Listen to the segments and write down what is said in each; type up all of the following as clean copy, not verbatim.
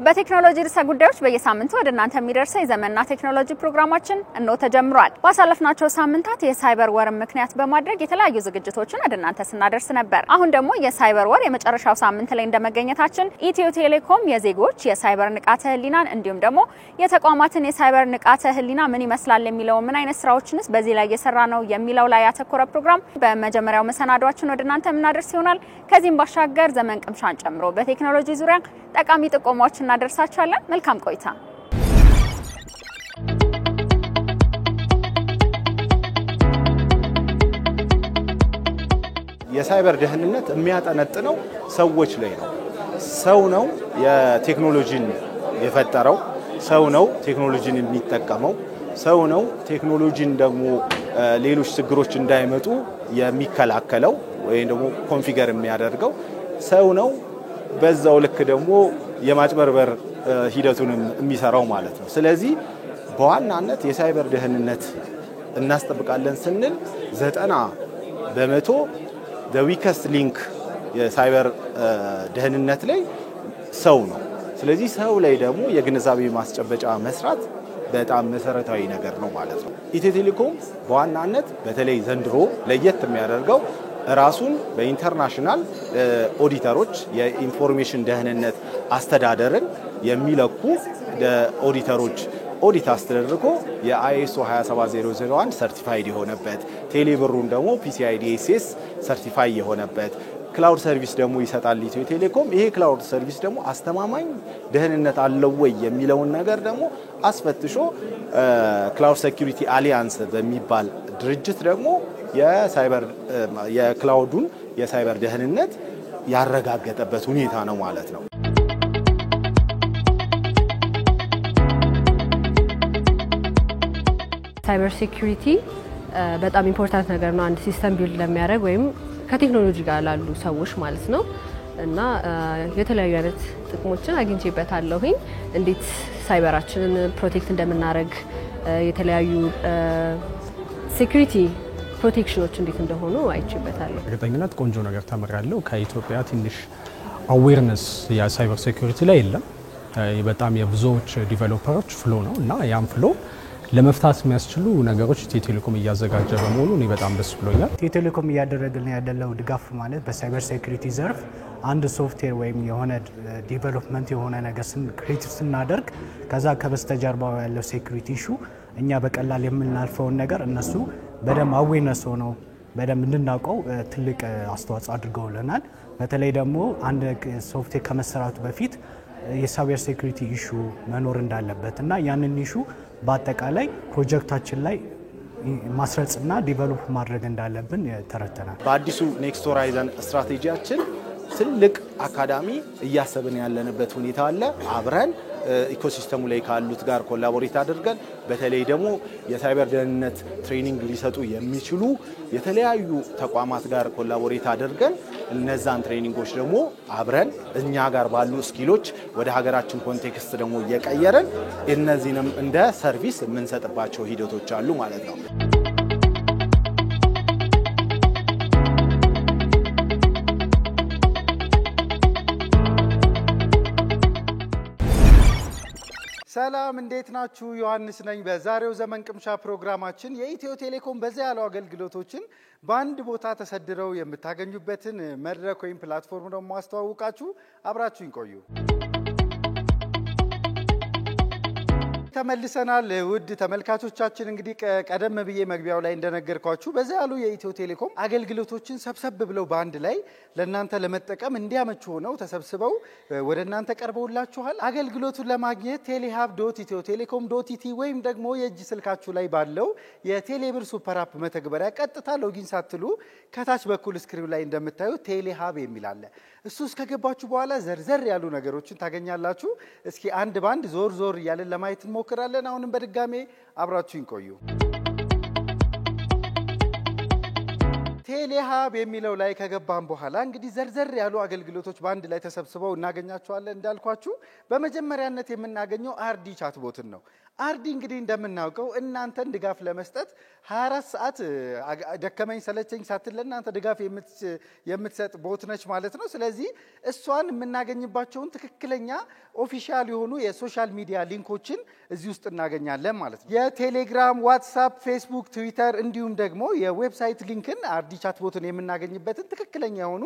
በቴክኖሎጂ ርዕሰ ጉዳዮች በየሳምንቱ ወደ እናንተ የሚደርሰው የዘመንና ቴክኖሎጂ ፕሮግራማችን እንሆ ተጀምሯል። ባሳለፍናቸው ሳምንታት የሳይበር ወር ምክንያት በማድረግ የተለያዩ ዝግጅቶችን ወደ እናንተ ስናደርስ ነበር። አሁን ደግሞ የሳይበር ወር የመጨረሻው ሳምንት ላይ እንደመገኘታችን ኢትዮ ቴሌኮም የዜጎች የሳይበር ንቃተ ህሊናን እንዲሁም ደግሞ የተቋማትን የሳይበር ንቃተ ህሊና ምን ይመስላል የሚለው ምን አይነት ስራዎችንስ በዚህ ላይ እየሰራ ነው የሚለው ላይ ያተኮረ ፕሮግራም በመጀመሪያው መሰናዷችን ወደ እናንተ የምናደርስ ይሆናል። ከዚህም ባሻገር ዘመን ቅምሻን ጨምሮ በቴክኖሎጂ ዙሪያ ጠቃሚ ጥቆማዎችን እናደርሳችኋለን። መልካም ቆይታ። የሳይበር ደህንነት የሚያጠነጥነው ሰዎች ላይ ነው። ሰው ነው የቴክኖሎጂን የፈጠረው፣ ሰው ነው ቴክኖሎጂን የሚጠቀመው፣ ሰው ነው ቴክኖሎጂን ደግሞ ሌሎች ችግሮች እንዳይመጡ የሚከላከለው ወይ ደግሞ ኮንፊገር የሚያደርገው ሰው ነው። በዛው ልክ ደግሞ የማጭበርበር ሂደቱንም የሚሰራው ማለት ነው። ስለዚህ በዋናነት የሳይበር ደህንነት እናስጠብቃለን ስንል 90% the weakest link የሳይበር ደህንነት ላይ ሰው ነው። ስለዚህ ሰው ላይ ደግሞ የግንዛቤ ማስጨበጫ መስራት በጣም መሰረታዊ ነገር ነው ማለት ነው። ኢትዮ ቴሌኮም በዋናነት በተለይ ዘንድሮ ለየት የሚያደርገው ራሱን በኢንተርናሽናል ኦዲተሮች የኢንፎርሜሽን ደህንነት አስተዳደርን የሚለኩ ኦዲተሮች ኦዲት አስተደርጎ የአይኤስኦ 27001 ሰርቲፋይድ የሆነበት ቴሌብሩን ደግሞ PCI DSS ሰርቲፋይ የሆነበት ክላውድ ሰርቪስ ደግሞ ይሰጣል ኢትዮ ቴሌኮም። ይሄ ክላውድ ሰርቪስ ደግሞ አስተማማኝ ደህንነት አለው ወይ የሚለውን ነገር ደግሞ አስፈትሾ ክላውድ ሴኩሪቲ አሊያንስ በሚባል ድርጅት ደግሞ የክላውዱን የሳይበር ደህንነት ያረጋገጠበት ሁኔታ ነው ማለት ነው። ሳይበር ሴኩሪቲ በጣም ኢምፖርታንት ነገር ነው አንድ ሲስተም ቢልድ ለሚያደርግ ወይም ከቴክኖሎጂ ጋር ላሉ ሰዎች ማለት ነው። እና የተለያዩ አይነት ጥቅሞችን አግኝቼበታለሁኝ። እንዴት ሳይበራችንን ፕሮቴክት እንደምናደርግ የተለያዩ ሴኩሪቲ ፕሮቴክሽኖች እንዴት እንደሆኑ አይቼበታለሁ። እርግጠኝነት ቆንጆ ነገር ተመራለሁ። ከኢትዮጵያ ትንሽ አዌርነስ የሳይበር ሴኩሪቲ ላይ የለም። በጣም የብዙዎች ዲቨሎፐሮች ፍሎ ነው እና ያም ፍሎ ለመፍታት የሚያስችሉ ነገሮች ኢትዮ ቴሌኮም እያዘጋጀ በመሆኑ እኔ በጣም ደስ ብሎኛል። ኢትዮ ቴሌኮም እያደረገልን ያለው ድጋፍ ማለት በሳይበር ሴኩሪቲ ዘርፍ አንድ ሶፍትዌር ወይም የሆነ ዲቨሎፕመንት የሆነ ነገር ክሬቲቭ ስናደርግ ከዛ ከበስተጀርባው ያለው ሴኩሪቲ ኢሹ እኛ በቀላል የምናልፈውን ነገር እነሱ በደም አዌርነስ ሆነው በደም እንድናውቀው ትልቅ አስተዋጽኦ አድርገውልናል። በተለይ ደግሞ አንድ ሶፍትዌር ከመሰራቱ በፊት የሳይበር ሴኩሪቲ ኢሹ መኖር እንዳለበት እና ያንን ኢሹ በአጠቃላይ ፕሮጀክታችን ላይ ማስረጽና ዲቨሎፕ ማድረግ እንዳለብን ተረድተናል። በአዲሱ ኔክስት ሆራይዘን ስትራቴጂያችን ትልቅ አካዳሚ እያሰብን ያለንበት ሁኔታ አለ። አብረን ኢኮሲስተሙ ላይ ካሉት ጋር ኮላቦሬት አድርገን በተለይ ደግሞ የሳይበር ደህንነት ትሬኒንግ ሊሰጡ የሚችሉ የተለያዩ ተቋማት ጋር ኮላቦሬት አድርገን እነዛን ትሬኒንጎች ደግሞ አብረን እኛ ጋር ባሉ ስኪሎች ወደ ሀገራችን ኮንቴክስት ደግሞ እየቀየረን እነዚህንም እንደ ሰርቪስ የምንሰጥባቸው ሂደቶች አሉ ማለት ነው። ሰላም እንዴት ናችሁ? ዮሐንስ ነኝ። በዛሬው ዘመን ቅምሻ ፕሮግራማችን የኢትዮ ቴሌኮም በዛ ያሉ አገልግሎቶችን በአንድ ቦታ ተሰድረው የምታገኙበትን መድረክ ወይም ፕላትፎርም ነው ማስተዋወቃችሁ። አብራችሁኝ ቆዩ። ተመልሰናል። ውድ ተመልካቾቻችን እንግዲህ ቀደም ብዬ መግቢያው ላይ እንደነገርኳችሁ በዛ ያሉ የኢትዮ ቴሌኮም አገልግሎቶችን ሰብሰብ ብለው በአንድ ላይ ለእናንተ ለመጠቀም እንዲያመቹ ሆነው ተሰብስበው ወደ እናንተ ቀርበውላችኋል። አገልግሎቱን ለማግኘት telehub.ethiotelecom.it ወይም ደግሞ የእጅ ስልካችሁ ላይ ባለው የቴሌብር ሱፐር አፕ መተግበሪያ ቀጥታ ሎጊን ሳትሉ ከታች በኩል ስክሪን ላይ እንደምታዩት ቴሌሃብ የሚል አለ። እሱ እስከገባችሁ በኋላ ዘርዘር ያሉ ነገሮችን ታገኛላችሁ። እስኪ አንድ ባንድ ዞር ዞር እያለን ለማየት እንሞክራለን። አሁንም በድጋሜ አብራችሁን ቆዩ። ቴሌሃብ የሚለው ላይ ከገባን በኋላ እንግዲህ ዘርዘር ያሉ አገልግሎቶች በአንድ ላይ ተሰብስበው እናገኛቸዋለን። እንዳልኳችሁ በመጀመሪያነት የምናገኘው አርዲ ቻትቦትን ነው። አርዲ እንግዲህ እንደምናውቀው እናንተን ድጋፍ ለመስጠት 24 ሰዓት ደከመኝ ሰለቸኝ ሳትል ለእናንተ ድጋፍ የምትሰጥ ቦት ነች ማለት ነው። ስለዚህ እሷን የምናገኝባቸውን ትክክለኛ ኦፊሻል የሆኑ የሶሻል ሚዲያ ሊንኮችን እዚህ ውስጥ እናገኛለን ማለት ነው። የቴሌግራም፣ ዋትስአፕ፣ ፌስቡክ፣ ትዊተር እንዲሁም ደግሞ የዌብሳይት ሊንክን አርዲ ቻት ቦትን የምናገኝበትን ትክክለኛ የሆኑ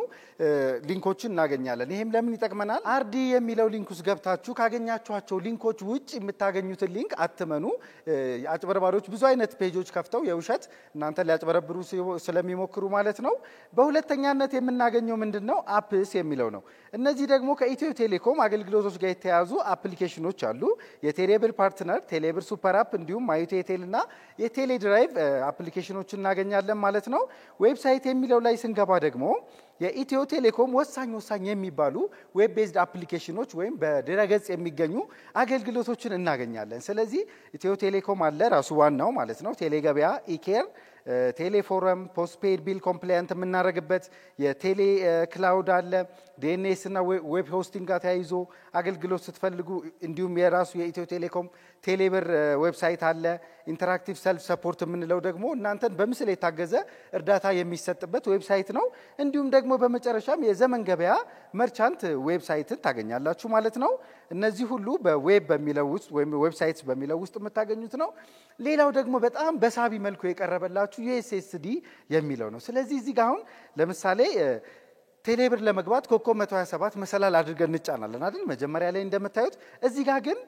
ሊንኮችን እናገኛለን። ይሄም ለምን ይጠቅመናል? አርዲ የሚለው ሊንክ ውስጥ ገብታችሁ ካገኛችኋቸው ሊንኮች ውጭ የምታገኙትን ሊንክ አትመኑ። አጭበርባሪዎች ብዙ አይነት ፔጆች ከፍተው የውሸት እናንተ ሊያጭበረብሩ ስለሚሞክሩ ማለት ነው። በሁለተኛነት የምናገኘው ምንድነው? አፕስ የሚለው ነው። እነዚህ ደግሞ ከኢትዮ ቴሌኮም አገልግሎቶች ጋር የተያዙ አፕሊኬሽኖች አሉ። የቴሌብር ፓርትነር፣ ቴሌብር ሱፐር አፕ እንዲሁም ማዩቴቴል እና የቴሌ ድራይቭ አፕሊኬሽኖችን እናገኛለን ማለት ነው። ዌብሳይት የሚለው ላይ ስንገባ ደግሞ የኢትዮ ቴሌኮም ወሳኝ የሚባሉ ዌብ ቤዝድ አፕሊኬሽኖች ወይም በድረገጽ የሚገኙ አገልግሎቶችን እናገኛለን። ስለዚህ ኢትዮ ቴሌኮም አለ ራሱ ዋናው ማለት ነው። ቴሌገበያ፣ ኢኬር፣ ቴሌፎረም፣ ፖስትፔድ ቢል ኮምፕላያንት የምናደርግበት የቴሌ ክላውድ አለ። ዲኤንኤስ እና ዌብ ሆስቲንግ ጋር ተያይዞ አገልግሎት ስትፈልጉ እንዲሁም የራሱ የኢትዮ ቴሌኮም ቴሌብር ዌብሳይት አለ። ኢንተራክቲቭ ሰልፍ ሰፖርት የምንለው ደግሞ እናንተን በምስል የታገዘ እርዳታ የሚሰጥበት ዌብሳይት ነው። እንዲሁም ደግሞ በመጨረሻም የዘመን ገበያ መርቻንት ዌብሳይትን ታገኛላችሁ ማለት ነው። እነዚህ ሁሉ በዌብ በሚለው ውስጥ ወይም ዌብሳይትስ በሚለው ውስጥ የምታገኙት ነው። ሌላው ደግሞ በጣም በሳቢ መልኩ የቀረበላችሁ ዩኤስኤስዲ የሚለው ነው። ስለዚህ እዚህ ጋር አሁን ለምሳሌ ቴሌብር ለመግባት ኮከብ 127 መሰላል አድርገን እንጫናለን አይደል? መጀመሪያ ላይ እንደምታዩት እዚህ ጋር ግን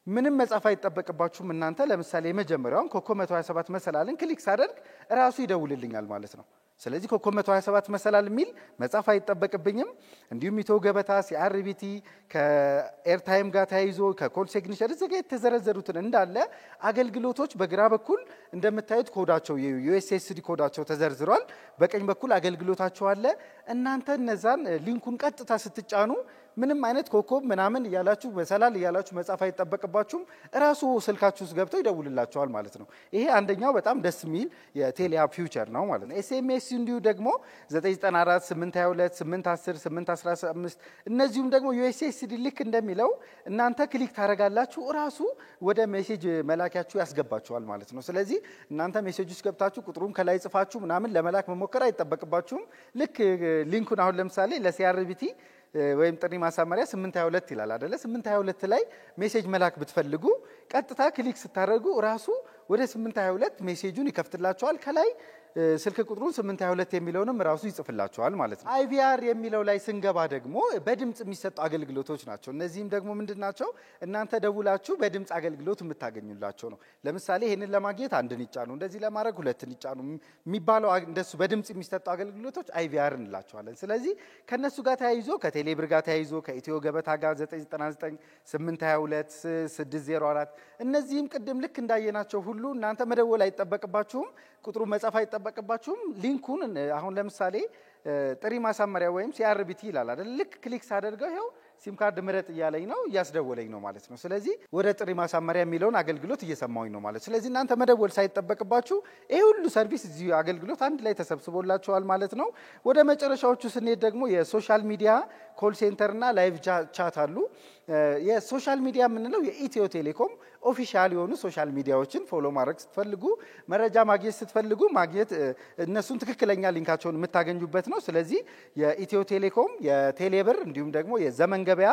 ምንም መጻፍ አይጠበቅባችሁም እናንተ። ለምሳሌ የመጀመሪያውን ኮከብ 127 መሰላልን ክሊክ ሳደርግ ራሱ ይደውልልኛል ማለት ነው። ስለዚህ ኮከብ 127 መሰላል የሚል መጻፍ አይጠበቅብኝም። እንዲሁም ኢትዮ ገበታ፣ ሲአርቢቲ ከኤርታይም ጋር ተያይዞ ከኮል ሲግኒቸር እዚህ ጋር የተዘረዘሩትን እንዳለ አገልግሎቶች በግራ በኩል እንደምታዩት ኮዳቸው የዩኤስኤስዲ ኮዳቸው ተዘርዝሯል። በቀኝ በኩል አገልግሎታቸው አለ። እናንተ እነዛን ሊንኩን ቀጥታ ስትጫኑ ምንም አይነት ኮከብ ምናምን እያላችሁ መሰላል እያላችሁ መጻፍ አይጠበቅባችሁም። እራሱ ስልካችሁ ውስጥ ገብተው ይደውልላችኋል ማለት ነው። ይሄ አንደኛው በጣም ደስ የሚል የቴሌ አፕ ፊውቸር ነው ማለት ነው። ኤስኤምኤስ እንዲሁ ደግሞ 994 822 810 815 እነዚሁም ደግሞ ዩኤስኤስዲ ልክ እንደሚለው እናንተ ክሊክ ታደርጋላችሁ እራሱ ወደ ሜሴጅ መላኪያችሁ ያስገባችኋል ማለት ነው። ስለዚህ እናንተ ሜሴጅ ውስጥ ገብታችሁ ቁጥሩን ከላይ ጽፋችሁ ምናምን ለመላክ መሞከር አይጠበቅባችሁም። ልክ ሊንኩን አሁን ለምሳሌ ለሲአርቢቲ ወይም ጥሪ ማሳመሪያ 822 ይላል አይደለ? 822 ላይ ሜሴጅ መላክ ብትፈልጉ ቀጥታ ክሊክ ስታደርጉ ራሱ ወደ 822 ሜሴጁን ይከፍትላችኋል። ከላይ ስልክ ቁጥሩን 822 የሚለውንም ራሱ ይጽፍላችኋል ማለት ነው። አይቪአር የሚለው ላይ ስንገባ ደግሞ በድምጽ የሚሰጡ አገልግሎቶች ናቸው። እነዚህም ደግሞ ምንድናቸው? እናንተ ደውላችሁ በድምጽ አገልግሎት የምታገኙላቸው ነው። ለምሳሌ ይሄንን ለማግኘት አንድን ይጫኑ፣ እንደዚህ ለማድረግ ሁለትን ይጫኑ የሚባለው እንደሱ በድምጽ የሚሰጡ አገልግሎቶች አይቪአር እንላቸዋለን። ስለዚህ ከነሱ ጋር ተያይዞ ከቴሌብር ጋር ተያይዞ ከኢትዮ ገበታ ጋር 999 822 604 እነዚህም ቅድም ልክ እንዳየናቸው ሁሉ እናንተ መደወል አይጠበቅባችሁም። ቁጥሩ መጻፍ አይጠበቅባችሁም። ሊንኩን አሁን ለምሳሌ ጥሪ ማሳመሪያ ወይም ሲአርቢቲ ይላል አይደል? ልክ ክሊክ ሳደርገው ይሄው ሲም ካርድ ምረጥ እያለኝ ነው እያስደወለኝ ነው ማለት ነው። ስለዚህ ወደ ጥሪ ማሳመሪያ የሚለውን አገልግሎት እየሰማሁኝ ነው ማለት። ስለዚህ እናንተ መደወል ሳይጠበቅባችሁ ይሄ ሁሉ ሰርቪስ እዚህ አገልግሎት አንድ ላይ ተሰብስቦላችኋል ማለት ነው። ወደ መጨረሻዎቹ ስንሄድ ደግሞ የሶሻል ሚዲያ ኮል ሴንተር እና ላይቭ ቻት አሉ። የሶሻል ሚዲያ የምንለው የኢትዮ ቴሌኮም ኦፊሻል የሆኑ ሶሻል ሚዲያዎችን ፎሎ ማድረግ ስትፈልጉ፣ መረጃ ማግኘት ስትፈልጉ ማግኘት እነሱን ትክክለኛ ሊንካቸውን የምታገኙበት ነው። ስለዚህ የኢትዮ ቴሌኮም የቴሌብር እንዲሁም ደግሞ የዘመን ገበያ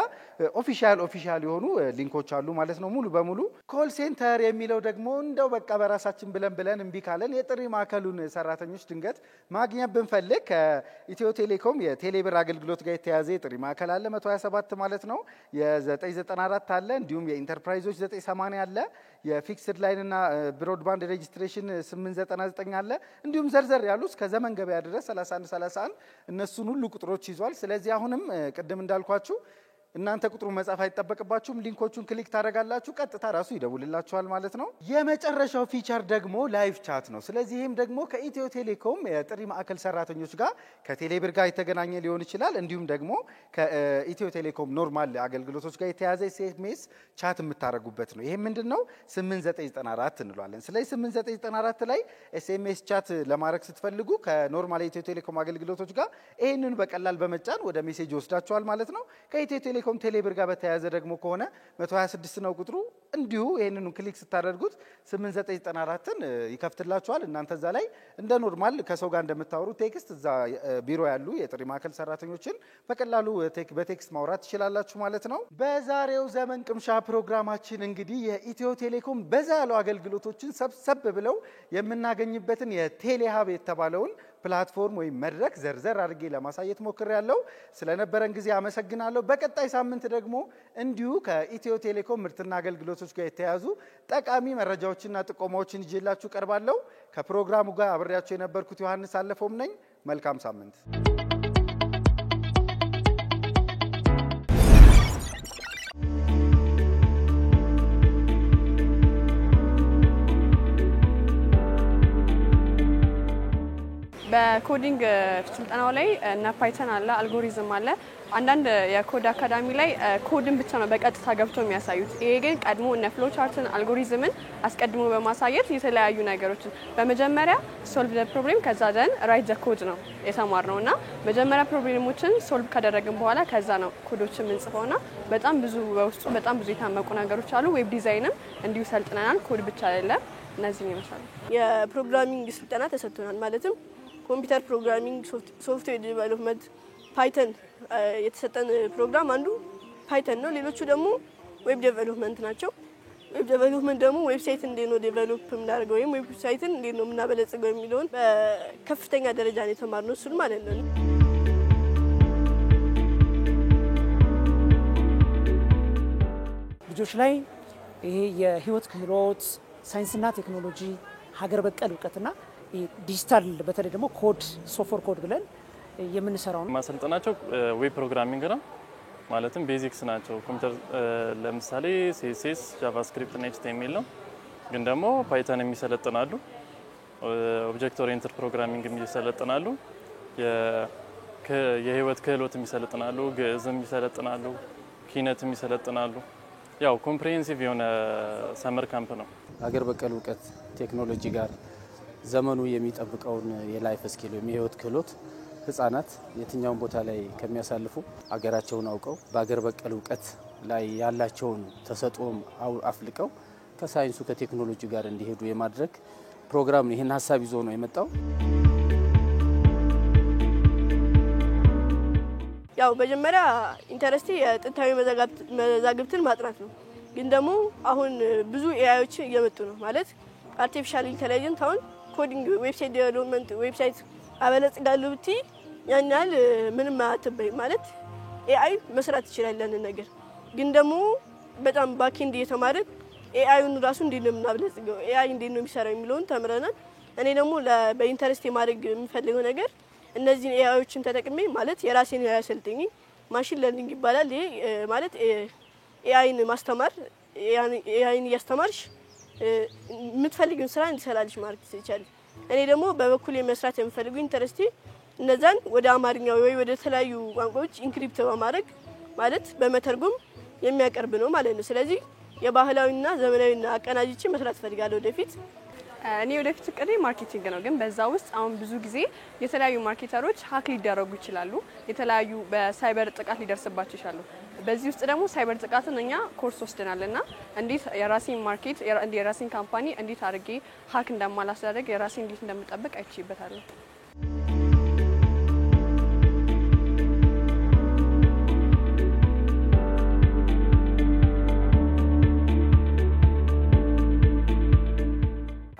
ኦፊሻል የሆኑ ሊንኮች አሉ ማለት ነው ሙሉ በሙሉ። ኮል ሴንተር የሚለው ደግሞ እንደው በቃ በራሳችን ብለን እምቢ ካለን የጥሪ ማዕከሉን ሰራተኞች ድንገት ማግኘት ብንፈልግ ከኢትዮ ቴሌኮም የቴሌብር አገልግሎት ጋር የተያዘ የጥሪ ማዕከል አለ 127 ማለት ነው። የ994 አለ፣ እንዲሁም የኢንተርፕራይዞች 980 አለ፣ የፊክስድ ላይን እና ብሮድባንድ ሬጂስትሬሽን 899 አለ። እንዲሁም ዘርዘር ያሉ እስከ ዘመን ገበያ ድረስ 31 እነሱን ሁሉ ቁጥሮች ይዟል። ስለዚህ አሁንም ቅድም እንዳልኳችሁ እናንተ ቁጥሩ መጻፍ አይጠበቅባችሁም። ሊንኮቹን ክሊክ ታደርጋላችሁ ቀጥታ ራሱ ይደውልላችኋል ማለት ነው። የመጨረሻው ፊቸር ደግሞ ላይቭ ቻት ነው። ስለዚህ ይሄም ደግሞ ከኢትዮ ቴሌኮም የጥሪ ማዕከል ሰራተኞች ጋር ከቴሌብር ጋር የተገናኘ ሊሆን ይችላል። እንዲሁም ደግሞ ከኢትዮ ቴሌኮም ኖርማል አገልግሎቶች ጋር የተያዘ ኤስኤምኤስ ቻት የምታደርጉበት ነው። ይሄ ምንድነው 8994 እንሏለን። ስለዚህ 8994 ላይ ኤስኤምኤስ ቻት ለማድረግ ስትፈልጉ ከኖርማል የኢትዮ ቴሌኮም አገልግሎቶች ጋር ይሄንን በቀላል በመጫን ወደ ሜሴጅ ይወስዳችኋል ማለት ነው። ከኢትዮ ቴሌኮም ቴሌብር ጋር በተያያዘ ደግሞ ከሆነ 126 ነው ቁጥሩ እንዲሁ ይሄንኑ ክሊክ ስታደርጉት 8994ን ይከፍትላችኋል። እናንተ እዛ ላይ እንደ ኖርማል ከሰው ጋር እንደምታወሩ ቴክስት እዛ ቢሮ ያሉ የጥሪ ማዕከል ሰራተኞችን በቀላሉ በቴክስት ማውራት ትችላላችሁ ማለት ነው። በዛሬው ዘመን ቅምሻ ፕሮግራማችን እንግዲህ የኢትዮ ቴሌኮም በዛ ያሉ አገልግሎቶችን ሰብሰብ ብለው የምናገኝበትን የቴሌሃብ የተባለውን ፕላትፎርም ወይ መድረክ ዘርዘር አድርጌ ለማሳየት ሞክሬያለሁ። ስለነበረን ጊዜ አመሰግናለሁ። በቀጣይ ሳምንት ደግሞ እንዲሁ ከኢትዮ ቴሌኮም ምርትና አገልግሎቶች ጋር የተያዙ ጠቃሚ መረጃዎችና ጥቆማዎችን ይዤላችሁ ቀርባለሁ። ከፕሮግራሙ ጋር አብሬያችሁ የነበርኩት ዮሐንስ አለፈውም ነኝ። መልካም ሳምንት። በኮዲንግ ስልጠናው ላይ እና ፓይተን አለ አልጎሪዝም አለ አንዳንድ የኮድ አካዳሚ ላይ ኮድን ብቻ ነው በቀጥታ ገብቶ የሚያሳዩት ይሄ ግን ቀድሞ እና ፍሎ ቻርትን አልጎሪዝምን አስቀድሞ በማሳየት የተለያዩ ነገሮችን በመጀመሪያ ሶልቭ ዘ ፕሮብሌም ከዛ ደን ራይት ዘ ኮድ ነው የተማርነውና መጀመሪያ ፕሮብሌሞችን ሶልቭ ካደረግን በኋላ ከዛ ነው ኮዶችን ምንጽፈውና በጣም ብዙ በውስጡ በጣም ብዙ የታመቁ ነገሮች አሉ ዌብ ዲዛይንም እንዲሁ ሰልጥነናል ኮድ ብቻ አይደለም እነዚህ ነው ይመስላል የፕሮግራሚንግ ስልጠና ተሰጥቶናል ማለትም ኮምፒውተር ፕሮግራሚንግ ሶፍትዌር ዲቨሎፕመንት ፓይተን የተሰጠን ፕሮግራም አንዱ ፓይተን ነው ሌሎቹ ደግሞ ዌብ ዴቨሎፕመንት ናቸው ዌብ ዴቨሎፕመንት ደግሞ ዌብሳይት እንዴት ነው ዴቨሎፕ የምናደርገው ወይም ዌብሳይትን እንዴት ነው የምናበለጽገው የሚለውን በከፍተኛ ደረጃ ነው የተማርነው እሱን ማለት ነው ልጆች ላይ ይሄ የህይወት ክህሎት ሳይንስና ቴክኖሎጂ ሀገር በቀል እውቀትና ዲጂታል በተለይ ደግሞ ኮድ ሶፍትዌር ኮድ ብለን የምንሰራው ነው ማሰልጠናቸው ዌብ ፕሮግራሚንግ ነው ማለትም ቤዚክስ ናቸው ኮምፒውተር ለምሳሌ ሲኤስኤስ ጃቫስክሪፕት እና ኤችቲኤምኤል ነው ግን ደግሞ ፓይተን የሚሰለጥናሉ ኦብጀክት ኦሪየንትድ ፕሮግራሚንግ የሚሰለጥናሉ የህይወት ክህሎት የሚሰለጥናሉ ግዕዝም የሚሰለጥናሉ ኪነት የሚሰለጥናሉ ያው ኮምፕሬሄንሲቭ የሆነ ሰመር ካምፕ ነው ሀገር በቀል እውቀት ቴክኖሎጂ ጋር ዘመኑ የሚጠብቀውን የላይፍ ስኪል የህይወት ክህሎት ህፃናት የትኛውን ቦታ ላይ ከሚያሳልፉ አገራቸውን አውቀው በአገር በቀል እውቀት ላይ ያላቸውን ተሰጥኦም አፍልቀው ከሳይንሱ ከቴክኖሎጂ ጋር እንዲሄዱ የማድረግ ፕሮግራም ነው ይሄን ሐሳብ ይዞ ነው የመጣው ያው መጀመሪያ ኢንተረስቲ የጥንታዊ መዛግብትን ማጥናት ነው ግን ደግሞ አሁን ብዙ ኤአይዎች እየመጡ ነው ማለት አርቲፊሻል ኢንተለጀንስ አሁን ኮዲንግ ዌብሳይት ዴቨሎፕመንት ዌብሳይት አበለጽጋለሁ ብቲ ያኛል ምንም አትበይ ማለት ኤአይ መስራት ይችላል ያንን ነገር ግን ደግሞ በጣም ባክኤንድ እየተማርን ኤአይን ራሱ እንዴት ነው የምናበለጽገው ኤአይ እንዴት ነው የሚሰራው የሚለውን ተምረናል እኔ ደግሞ በኢንተረስት ማድረግ የምፈልገው ነገር እነዚህን ኤአይዎችን ተጠቅሜ ማለት የራሴን ያሰልጥኝ ማሽን ለርኒንግ ይባላል ይሄ ማለት ኤአይን ማስተማር ኤአይን ያስተማርሽ የምትፈልጊውን ስራ እንዲሰራልሽ ማድረግ ትችላለሽ እኔ ደግሞ በበኩሌ መስራት የምፈልገው ኢንተረስቲ እነዛን ወደ አማርኛ ወይ ወደ ተለያዩ ቋንቋዎች ኢንክሪፕት በማድረግ ማለት በመተርጎም የሚያቀርብ ነው ማለት ነው ስለዚህ የባህላዊና ዘመናዊና አቀናጅቼ መስራት ፈልጋለሁ ወደፊት እኔ ወደፊት እቅዴ ማርኬቲንግ ነው ግን በዛ ውስጥ አሁን ብዙ ጊዜ የተለያዩ ማርኬተሮች ሃክ ሊደረጉ ይችላሉ የተለያዩ በሳይበር ጥቃት ሊደርስባቸው ይችላሉ በዚህ ውስጥ ደግሞ ሳይበር ጥቃትን እኛ ኮርስ ወስደናልና እንዴት የራሴን ማርኬት የራሴን ካምፓኒ እንዴት አድርጌ ሃክ እንደማላስደረግ የራሴን እንዴት እንደምጠብቅ አይቼበታለሁ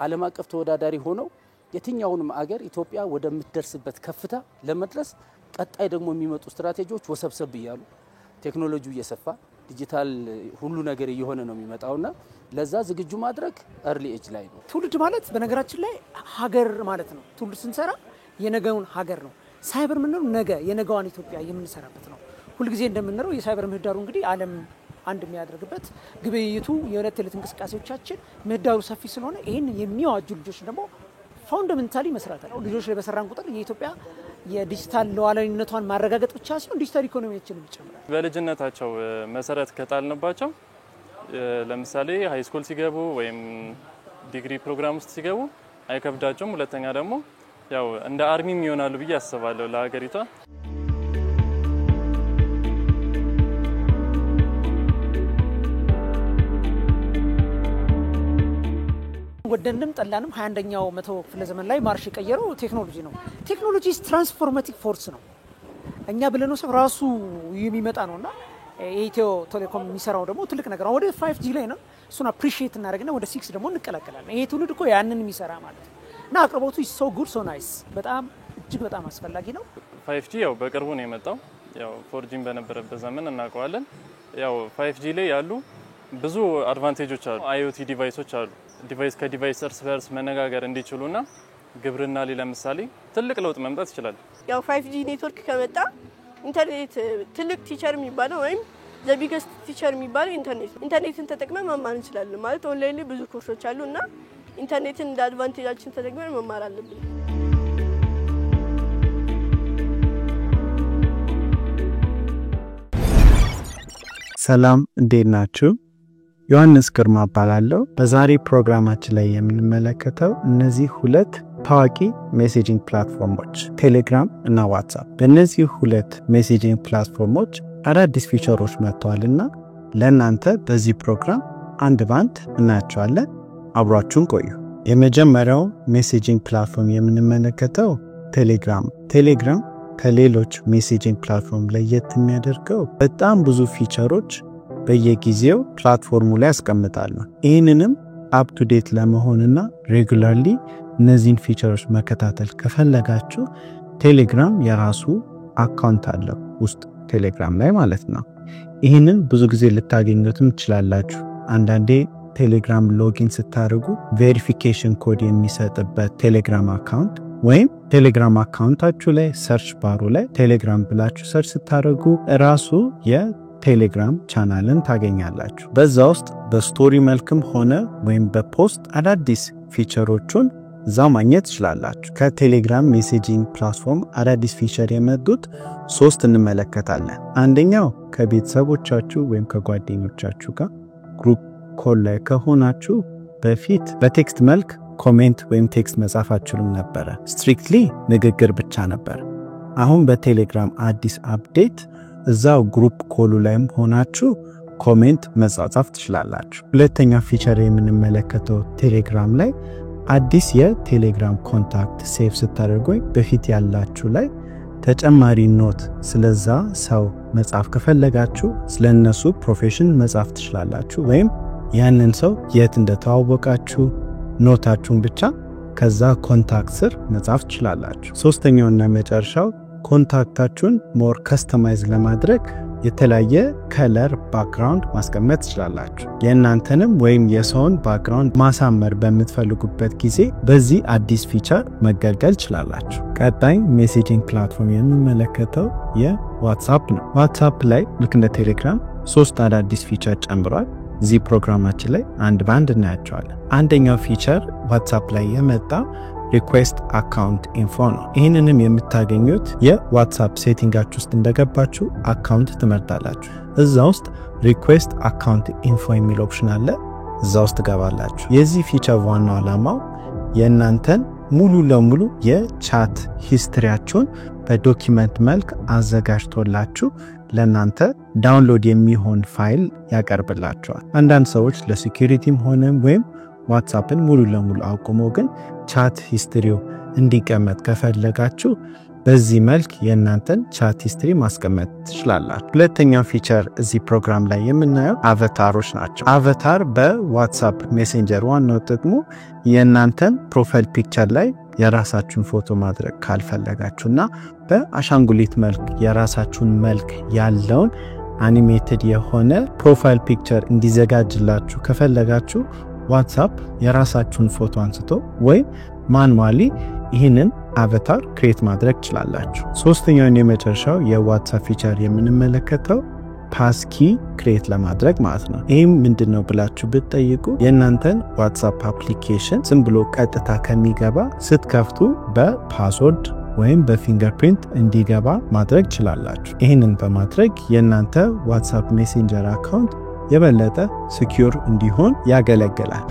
ዓለም አቀፍ ተወዳዳሪ ሆነው የትኛውንም አገር ኢትዮጵያ ወደምትደርስበት ከፍታ ለመድረስ ቀጣይ ደግሞ የሚመጡ ስትራቴጂዎች ወሰብሰብ ይያሉ ቴክኖሎጂው እየሰፋ ዲጂታል ሁሉ ነገር እየሆነ ነው የሚመጣውና ለዛ ዝግጁ ማድረግ early age ላይ ነው ትውልድ ማለት በነገራችን ላይ ሀገር ማለት ነው ትውልድ ስንሰራ የነገውን ሀገር ነው ሳይበር ምንነው ነገ የነገዋን ኢትዮጵያ የምንሰራበት ነው ሁሉ ጊዜ እንደምንነው የሳይበር ምህዳሩ እንግዲህ ዓለም አንድ የሚያደርግበት ግብይቱ የዕለት ተዕለት እንቅስቃሴዎቻችን ምህዳሩ ሰፊ ስለሆነ ይሄን የሚያዋጁ ልጆች ደግሞ ፋውንዳሜንታሊ መስራት ነው ልጆች ላይ በሰራን ቁጥር የኢትዮጵያ የዲጂታል ሉዓላዊነቷን ማረጋገጥ ብቻ ሳይሆን ዲጂታል ኢኮኖሚያችንን ይጨምራል በልጅነታቸው መሰረት ከጣልንባቸው ለምሳሌ ሃይ ስኩል ሲገቡ ወይም ዲግሪ ፕሮግራም ውስጥ ሲገቡ አይከብዳቸውም ሁለተኛ ደግሞ ያው እንደ አርሚም ይሆናሉ ብዬ አስባለሁ ለሀገሪቷ ወደንም ጠላንም 21ኛው መቶ ክፍለ ዘመን ላይ ማርሽ የቀየረው ቴክኖሎጂ ነው። ቴክኖሎጂ ትራንስፎርማቲቭ ፎርስ ነው። እኛ ብለነው ሰው ራሱ የሚመጣ ነውና ኢትዮ ቴሌኮም የሚሰራው ደግሞ ትልቅ ነገር ወደ 5G ላይ ነው። እሱን አፕሪሺየት እናደርግና ወደ 6 ደግሞ እንቀላቀላለን። ይሄ ትውልድ እኮ ያንን የሚሰራ ማለት ነው። እና አቅርቦቱ so good so nice በጣም እጅግ በጣም አስፈላጊ ነው። 5G ያው በቅርቡ ነው የመጣው። ያው 4G በነበረበት ዘመን እናውቀዋለን። ያው 5G ላይ ያሉ ብዙ አድቫንቴጆች አሉ። IoT ዲቫይሶች አሉ። ዲቫይስ ከዲቫይስ እርስ በርስ መነጋገር እንዲችሉና ግብርና ላይ ለምሳሌ ትልቅ ለውጥ መምጣት ይችላል። ያው 5G ኔትወርክ ከመጣ ኢንተርኔት ትልቅ ቲቸር የሚባለው ወይም the biggest teacher የሚባለው ኢንተርኔትን ተጠቅመን መማር እንችላለን ማለት ኦንላይን ላይ ብዙ ኮርሶች አሉና ኢንተርኔትን እንደ አድቫንቴጃችን ተጠቅመን መማር አለብን። ሰላም እንዴት ናችሁ? ዮሐንስ ግርማ እባላለሁ። በዛሬ ፕሮግራማችን ላይ የምንመለከተው እነዚህ ሁለት ታዋቂ ሜሴጂንግ ፕላትፎርሞች ቴሌግራም እና ዋትስአፕ። በእነዚህ ሁለት ሜሴጂንግ ፕላትፎርሞች አዳዲስ ፊቸሮች መጥተዋልና ለእናንተ በዚህ ፕሮግራም አንድ ባንድ እናያቸዋለን። አብራችሁን ቆዩ። የመጀመሪያው ሜሴጂንግ ፕላትፎርም የምንመለከተው ቴሌግራም ከሌሎች ሜሴጂንግ ፕላትፎርም ለየት የሚያደርገው በጣም ብዙ ፊቸሮች በየጊዜው ፕላትፎርሙ ላይ ያስቀምጣሉ። ይህንንም አፕ ቱ ዴት ለመሆንና ሬጉላርሊ እነዚህን ፊቸሮች መከታተል ከፈለጋችሁ ቴሌግራም የራሱ አካውንት አለው ውስጥ ቴሌግራም ላይ ማለት ነው። ይህንን ብዙ ጊዜ ልታገኙትም ትችላላችሁ። አንዳንዴ ቴሌግራም ሎጊን ስታደርጉ ቬሪፊኬሽን ኮድ የሚሰጥበት ቴሌግራም አካውንት ወይም ቴሌግራም አካውንታችሁ ላይ ሰርች ባሩ ላይ ቴሌግራም ብላችሁ ሰርች ስታደርጉ ራሱ የቴሌግራም ቻናልን ታገኛላችሁ። በዛ ውስጥ በስቶሪ መልክም ሆነ ወይም በፖስት አዳዲስ ፊቸሮቹን እዛው ማግኘት ትችላላችሁ። ከቴሌግራም ሜሴጂንግ ፕላትፎርም አዳዲስ ፊቸር የመጡት 3 እንመለከታለን። አንደኛው ከቤተሰቦቻችሁ ወይም ከጓደኞቻችሁ ጋር ግሩፕ ኮል ላይ ከሆናችሁ በፊት በቴክስት መልክ ኮሜንት ወይም ቴክስት መጻፍ አትችሉም ነበር። ስትሪክትሊ ንግግር ብቻ ነበር። አሁን በቴሌግራም አዲስ አፕዴት እዛው ግሩፕ ኮሉ ላይም ሆናችሁ ኮሜንት መጻፍ ትችላላችሁ። ሁለተኛ ፊቸር የምንመለከተው ቴሌግራም ላይ አዲስ የቴሌግራም ኮንታክት ሴቭ ስታደርጉ በፊት ያላችሁ ላይ ተጨማሪ ኖት ስለዛ ሰው መጻፍ ከፈለጋችሁ ስለነሱ ፕሮፌሽን መጻፍ ትችላላችሁ። ወይም ያንን ሰው የት እንደተዋወቃችሁ ኖታችሁን ብቻ ከዛ ኮንታክት ስር መጻፍ ትችላላችሁ። ሶስተኛውና መጨረሻው ኮንታክታችሁን ሞር ከስተማይዝ ለማድረግ የተለያየ ከለር ባክግራውንድ ማስቀመጥ ትችላላችሁ። የእናንተንም ወይም የሰውን ባክግራውንድ ማሳመር በምትፈልጉበት ጊዜ በዚህ አዲስ ፊቸር መገልገል ትችላላችሁ። ቀጣይ ሜሴጂንግ ፕላትፎርም የምንመለከተው የዋትስአፕ ነው። ዋትስአፕ ላይ ልክ እንደ ቴሌግራም 3 አዳዲስ ፊቸር ጨምሯል። እዚህ ፕሮግራማችን ላይ አንድ ባንድ እናያቸዋለን። አንደኛው ፊቸር ዋትስአፕ ላይ የመጣ ሪኩዌስት አካውንት ኢንፎ ነው። ይህንንም የምታገኙት የዋትስአፕ ሴቲንጋችሁ ውስጥ እንደገባችሁ አካውንት ትመርጣላችሁ። እዛ ውስጥ ሪኩዌስት አካውንት ኢንፎ የሚል ኦፕሽን አለ። እዛ ውስጥ ትገባላችሁ። የዚህ ፊቸር ዋናው ዓላማው የእናንተን ሙሉ ለሙሉ የቻት ሂስትሪያችሁን በዶኪመንት መልክ አዘጋጅቶላችሁ ለናንተ ዳውንሎድ የሚሆን ፋይል ያቀርብላችኋል። አንዳንድ ሰዎች ለሴኩሪቲም ሆነ ወይም ዋትስአፕን ሙሉ ለሙሉ አቁሞ ግን ቻት ሂስትሪው እንዲቀመጥ ከፈለጋችሁ በዚህ መልክ የናንተን ቻት ሂስትሪ ማስቀመጥ ትችላላችሁ። ሁለተኛው ፊቸር እዚህ ፕሮግራም ላይ የምናየው አቫታሮች ናቸው። አቫታር በዋትስአፕ ሜሴንጀር ዋናው ጥቅሙ የናንተን ፕሮፋይል ፒክቸር ላይ የራሳችሁን ፎቶ ማድረግ ካልፈለጋችሁና በአሻንጉሊት መልክ የራሳችሁን መልክ ያለውን አኒሜትድ የሆነ ፕሮፋይል ፒክቸር እንዲዘጋጅላችሁ ከፈለጋችሁ ዋትስአፕ የራሳችሁን ፎቶ አንስቶ ወይ ማኑዋሊ ይህንን አቫታር ክሬት ማድረግ ትችላላችሁ። ሶስተኛውና የመጨረሻው የዋትስአፕ ፊቸር የምንመለከተው ፓስኪ ክሬት ለማድረግ ማለት ነው። ይህም ምንድነው ብላችሁ ብትጠይቁ የእናንተን ዋትስአፕ አፕሊኬሽን ዝም ብሎ ቀጥታ ከሚገባ ስትከፍቱ በፓስወርድ ወይም በፊንገርፕሪንት እንዲገባ ማድረግ ትችላላችሁ። ይህንን በማድረግ የእናንተ ዋትስአፕ ሜሴንጀር አካውንት የበለጠ ሲኪዩር እንዲሆን ያገለግላል።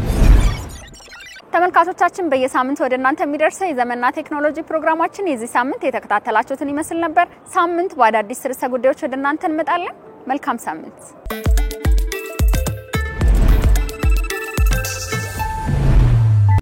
ተመልካቾቻችን በየሳምንቱ ወደ እናንተ የሚደርሰው የዘመንና ቴክኖሎጂ ፕሮግራማችን የዚህ ሳምንት የተከታተላችሁትን ይመስል ነበር። ሳምንት በአዳዲስ ርዕሰ ጉዳዮች ወደ እናንተ እንመጣለን። መልካም ሳምንት።